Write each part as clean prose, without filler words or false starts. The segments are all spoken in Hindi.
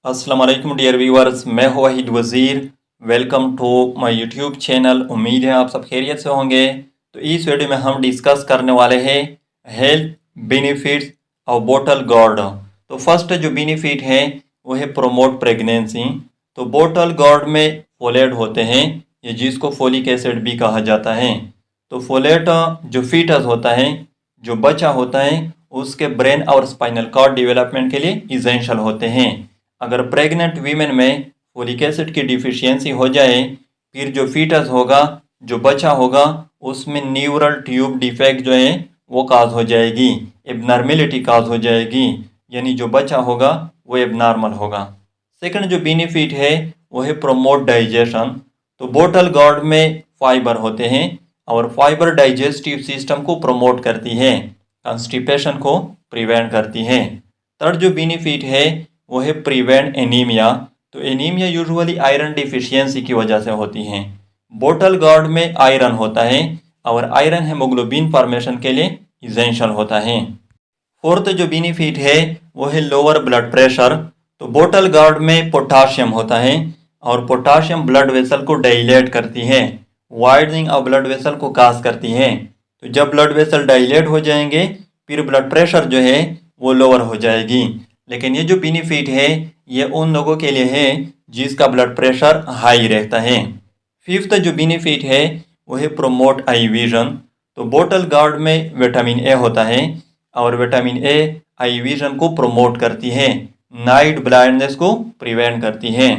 अस्सलाम वालेकुम डियर व्यूअर्स, मैं हूं Waheed Wazir. Welcome to my YouTube channel. उम्मीद है आप सब खैरियत से होंगे। तो इस वीडियो में हम डिस्कस करने वाले हैं health benefits of bottle gourd. तो फर्स्ट जो बेनिफिट है वो है प्रोमोट प्रेगनेंसी। तो बोटल गोर्ड में फोलेट होते हैं, ये जिसको फोलिक एसिड भी कहा जाता है। तो फोलेट जो फीटस होता है, जो बच्चा होता है, उसके ब्रेन और स्पाइनल कॉर्ड डेवलपमेंट के लिए इसेंशियल होते हैं। अगर प्रेग्नेंट वीमेन में फोलिक एसिड की डिफिशियंसी हो जाए, फिर जो फीटस होगा, जो बच्चा होगा, उसमें न्यूरल ट्यूब डिफेक्ट जो है वो काज हो जाएगी, एबनॉर्मेलिटी काज हो जाएगी, यानी जो बच्चा होगा वो एबनॉर्मल होगा। सेकंड जो बेनिफिट है वो है प्रोमोट डाइजेशन। तो बोटल गोर्ड में फाइबर होते हैं और फाइबर डाइजेस्टिव सिस्टम को प्रमोट करती है, कॉन्स्टिपेशन को प्रिवेंट करती है। थर्ड जो बेनिफिट है वो है प्रिवेंट एनीमिया। तो एनीमिया यूजुअली आयरन डिफिशियंसी की वजह से होती है। बोटल गोर्ड में आयरन होता है और आयरन हेमोग्लोबिन फॉर्मेशन के लिए इसेंशियल होता है। फोर्थ जो बेनिफिट है वो है लोअर ब्लड प्रेशर। तो बोटल गोर्ड में पोटाशियम होता है और पोटाशियम ब्लड वेसल को डाइलेट करती है, वाइडनिंग ऑफ ब्लड वेसल को काज करती है। तो जब ब्लड वेसल डाइलेट हो जाएंगे, फिर ब्लड प्रेशर जो है वो लोअर हो जाएगी। लेकिन ये जो बेनिफिट है ये उन लोगों के लिए है जिसका ब्लड प्रेशर हाई रहता है। फिफ्थ जो बेनिफिट है वो है प्रोमोट आई विजन। तो बोटल गोर्ड में विटामिन ए होता है और विटामिन ए आई विजन को प्रोमोट करती है, नाइट ब्लाइंडनेस को प्रिवेंट करती है।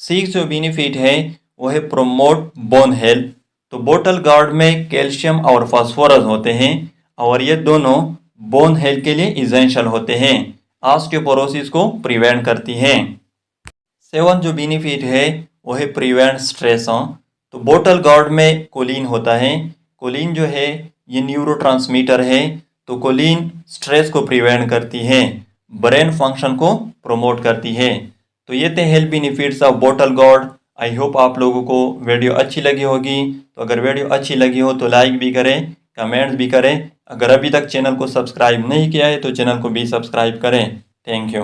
सिक्स जो बेनिफिट है वो है प्रोमोट बोन हेल्थ। तो बोटल गोर्ड में कैल्शियम और फास्फोरस होते हैं और ये दोनों बोन हेल्थ के लिए इसेंशियल होते हैं, ऑस्टियोपोरोसिस को प्रिवेंट करती है। सेवन जो बेनिफिट है वो है प्रिवेंट स्ट्रेस। तो बोटल गोर्ड में कोलिन होता है। कोलिन जो है ये न्यूरोट्रांसमीटर है। तो कोलिन स्ट्रेस को प्रिवेंट करती है, ब्रेन फंक्शन को प्रमोट करती है। तो ये थे health benefits of bottle gourd. I hope आप लोगों को वीडियो अच्छी लगी होगी। तो अगर वीडियो अच्छी लगी हो तो लाइक भी करें, कमेंट्स भी करें। अगर अभी तक चैनल को सब्सक्राइब नहीं किया है तो चैनल को भी सब्सक्राइब करें। Thank you.